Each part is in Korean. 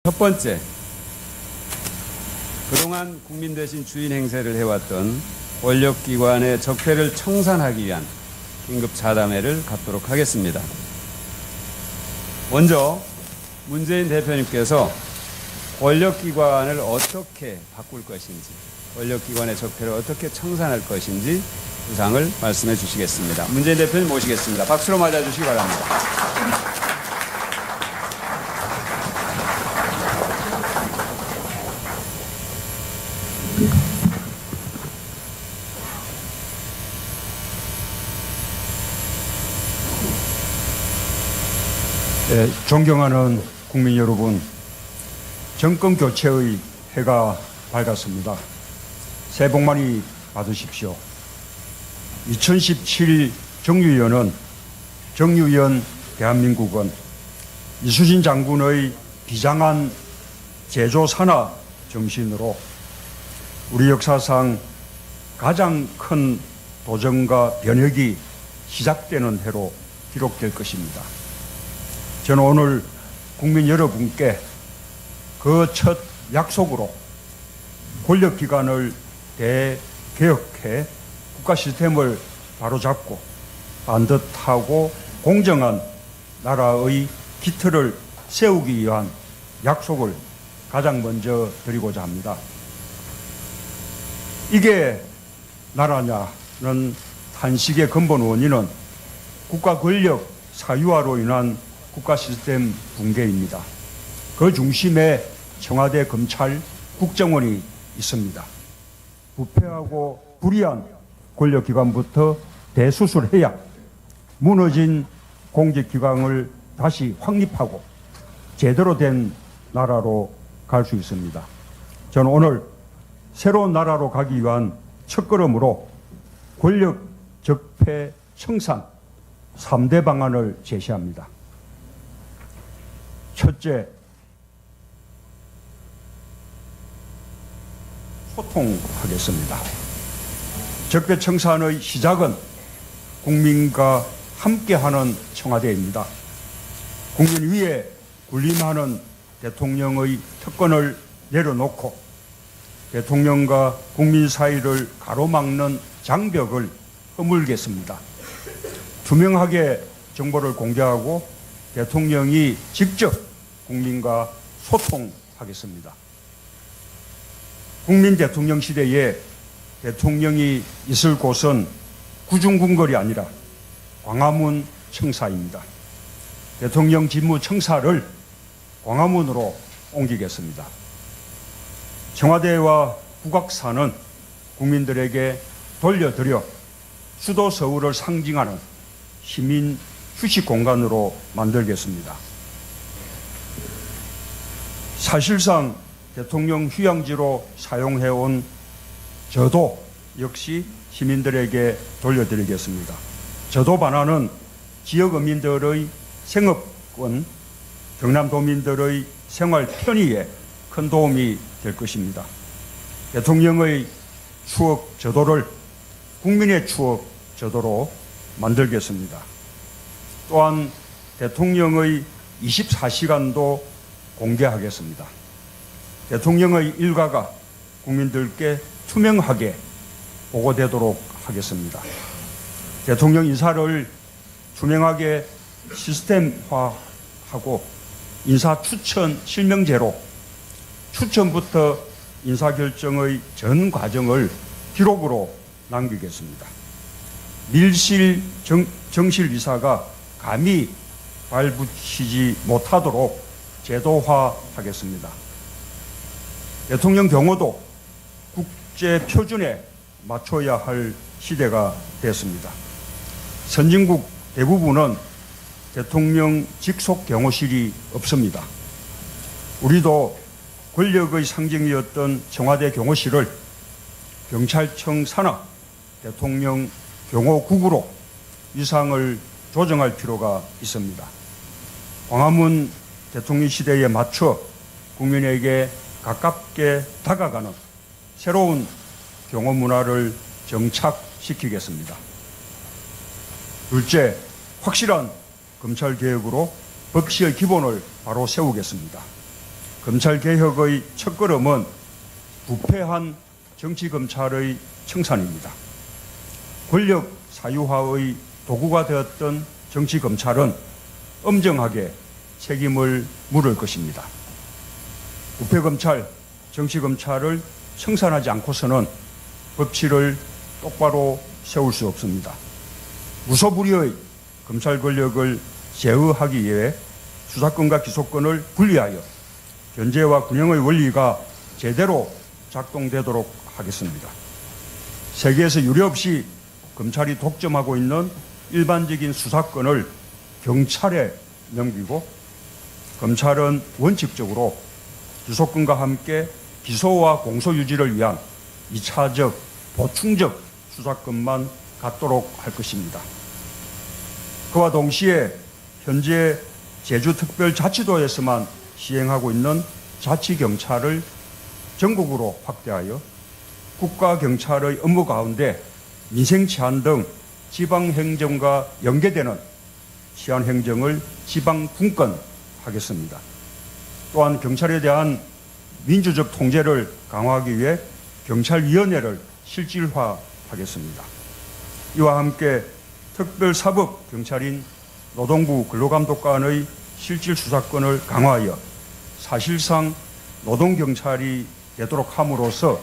첫 번째, 그동안 국민 대신 주인 행세를 해왔던 권력기관의 적폐를 청산하기 위한 긴급 자담회를 갖도록 하겠습니다. 먼저 문재인 대표님께서 권력기관을 어떻게 바꿀 것인지, 권력기관의 적폐를 어떻게 청산할 것인지 구상을 말씀해 주시겠습니다. 문재인 대표님 모시겠습니다. 박수로 맞아주시기 바랍니다. 존경하는 국민 여러분, 정권 교체의 해가 밝았습니다. 새해 복 많이 받으십시오. 2017 정유연 대한민국은 이수진 장군의 비장한 제조산화 정신으로 우리 역사상 가장 큰 도전과 변혁이 시작되는 해로 기록될 것입니다. 저는 오늘 국민 여러분께 그 첫 약속으로 권력기관을 대개혁해 국가 시스템을 바로잡고 반듯하고 공정한 나라의 기틀을 세우기 위한 약속을 가장 먼저 드리고자 합니다. 이게 나라냐는 탄식의 근본 원인은 국가 권력 사유화로 인한 국가 시스템 붕괴입니다. 그 중심에 청와대, 검찰, 국정원이 있습니다. 부패하고 불의한 권력기관부터 대수술해야 무너진 공직기관을 다시 확립하고 제대로 된 나라로 갈 수 있습니다. 저는 오늘 새로운 나라로 가기 위한 첫걸음으로 권력 적폐 청산 3대 방안을 제시합니다. 첫째, 소통하겠습니다. 적폐 청산의 시작은 국민과 함께하는 청와대입니다. 국민 위에 군림하는 대통령의 특권을 내려놓고 대통령과 국민 사이를 가로막는 장벽을 허물겠습니다. 투명하게 정보를 공개하고 대통령이 직접 국민과 소통하겠습니다. 국민 대통령 시대에 대통령이 있을 곳은 구중궁궐이 아니라 광화문 청사입니다. 대통령 직무 청사를 광화문으로 옮기겠습니다. 청와대와 국악사는 국민들에게 돌려드려 수도 서울을 상징하는 시민 휴식 공간으로 만들겠습니다. 사실상 대통령 휴양지로 사용해온 저도 역시 시민들에게 돌려드리겠습니다. 저도 반환은 지역 어민들의 생업권, 경남도민들의 생활 편의에 큰 도움이 될 것입니다. 대통령의 추억 저도를 국민의 추억 저도로 만들겠습니다. 또한 대통령의 24시간도 공개하겠습니다. 대통령의 일가가 국민들께 투명하게 보고되도록 하겠습니다. 대통령 인사를 투명하게 시스템화하고 인사 추천 실명제로 추천부터 인사결정의 전 과정을 기록으로 남기겠습니다. 밀실 정실이사가 감히 발붙이지 못하도록 제도화하겠습니다. 대통령 경호도 국제 표준에 맞춰야 할 시대가 됐습니다. 선진국 대부분은 대통령 직속 경호실이 없습니다. 우리도 권력의 상징이었던 청와대 경호실을 경찰청 산하 대통령 경호국으로 위상을 조정할 필요가 있습니다. 광화문 대통령 시대에 맞춰 국민에게 가깝게 다가가는 새로운 경호 문화를 정착시키겠습니다. 둘째, 확실한 검찰 개혁으로 법치의 기본을 바로 세우겠습니다. 검찰개혁의 첫걸음은 부패한 정치검찰의 청산입니다. 권력 사유화의 도구가 되었던 정치검찰은 엄정하게 책임을 물을 것입니다. 부패검찰, 정치검찰을 청산하지 않고서는 법치를 똑바로 세울 수 없습니다. 무소불위의 검찰 권력을 제어하기 위해 수사권과 기소권을 분리하여 견제와 균형의 원리가 제대로 작동되도록 하겠습니다. 세계에서 유례없이 검찰이 독점하고 있는 일반적인 수사권을 경찰에 넘기고 검찰은 원칙적으로 기소권과 함께 기소와 공소 유지를 위한 2차적, 보충적 수사권만 갖도록 할 것입니다. 그와 동시에 현재 제주특별자치도에서만 시행하고 있는 자치경찰을 전국으로 확대하여 국가경찰의 업무 가운데 민생치안 등 지방행정과 연계되는 치안행정을 지방분권하겠습니다. 또한 경찰에 대한 민주적 통제를 강화하기 위해 경찰위원회를 실질화하겠습니다. 이와 함께 특별사법경찰인 노동부 근로감독관의 실질 수사권을 강화하여 사실상 노동경찰이 되도록 함으로써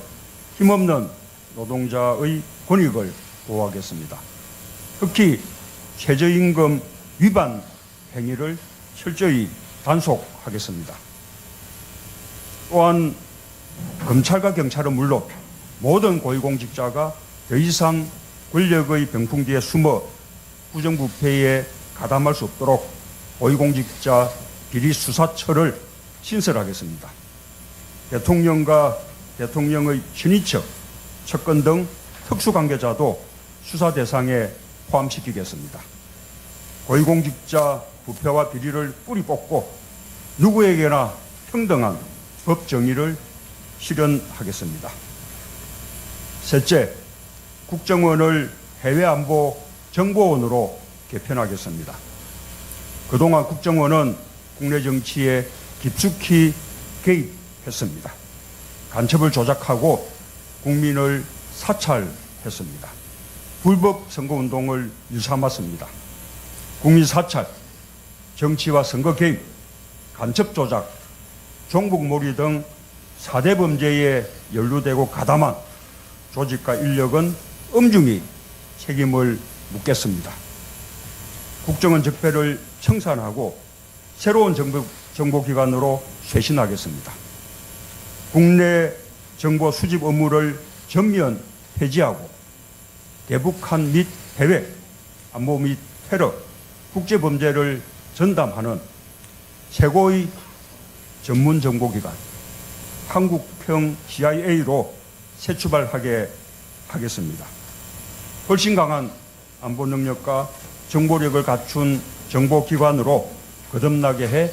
힘없는 노동자의 권익을 보호하겠습니다. 특히 최저임금 위반 행위를 철저히 단속하겠습니다. 또한 검찰과 경찰은 물론 모든 고위공직자가 더 이상 권력의 병풍 뒤에 숨어 부정부패에 가담할 수 없도록 고위공직자 비리수사처를 신설하겠습니다. 대통령과 대통령의 친인척, 측근 등 특수관계자도 수사 대상에 포함시키겠습니다. 고위공직자 부패와 비리를 뿌리 뽑고 누구에게나 평등한 법 정의를 실현하겠습니다. 셋째, 국정원을 해외안보 정보원으로 개편하겠습니다. 그동안 국정원은 국내 정치에 깊숙이 개입했습니다. 간첩을 조작하고 국민을 사찰했습니다. 불법 선거운동을 일삼았습니다. 국민 사찰, 정치와 선거 개입, 간첩 조작, 종북몰이 등 4대 범죄에 연루되고 가담한 조직과 인력은 엄중히 책임을 묻겠습니다. 국정원 적폐를 청산하고 새로운 정보기관으로 쇄신하겠습니다. 국내 정보 수집 업무를 전면 폐지하고 대북한 및 해외, 안보 및 테러, 국제범죄를 전담하는 최고의 전문 정보기관 한국형 CIA로 새 출발하게 하겠습니다. 훨씬 강한 안보 능력과 정보력을 갖춘 정보기관으로 거듭나게 해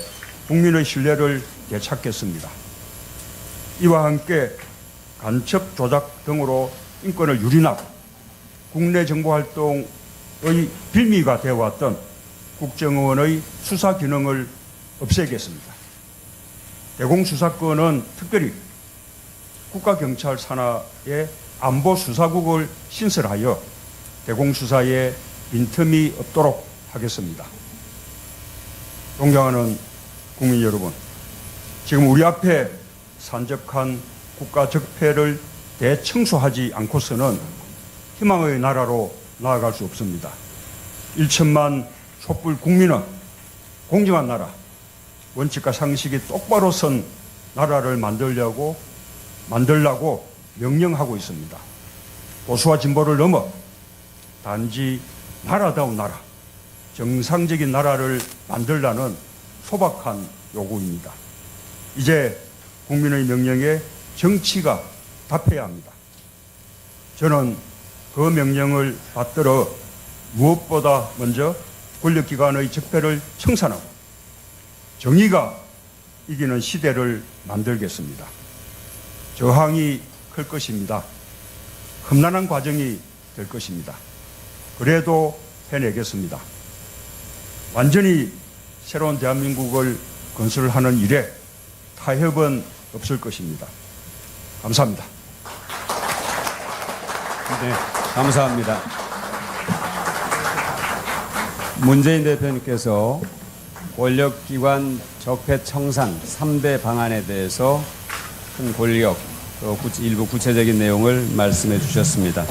국민의 신뢰를 되찾겠습니다. 이와 함께 간첩 조작 등으로 인권을 유린하고 국내 정보활동의 빌미가 되어왔던 국정원의 수사 기능을 없애겠습니다. 대공수사권은 특별히 국가경찰 산하의 안보수사국을 신설하여 대공수사에 빈틈이 없도록 하겠습니다. 존경하는 국민 여러분, 지금 우리 앞에 산적한 국가 적폐를 대청소하지 않고서는 희망의 나라로 나아갈 수 없습니다. 1천만 촛불 국민은 공정한 나라, 원칙과 상식이 똑바로 선 나라를 만들라고 명령하고 있습니다. 보수와 진보를 넘어 단지 나라다운 나라, 정상적인 나라를 만들라는 소박한 요구입니다. 이제 국민의 명령에 정치가 답해야 합니다. 저는 그 명령을 받들어 무엇보다 먼저 권력기관의 적폐를 청산하고 정의가 이기는 시대를 만들겠습니다. 저항이 클 것입니다. 험난한 과정이 될 것입니다. 그래도 해내겠습니다. 완전히 새로운 대한민국을 건설하는 일에 타협은 없을 것입니다. 감사합니다. 네, 감사합니다. 문재인 대표님께서 권력기관 적폐 청산 3대 방안에 대해서 큰 권력, 또 일부 구체적인 내용을 말씀해 주셨습니다.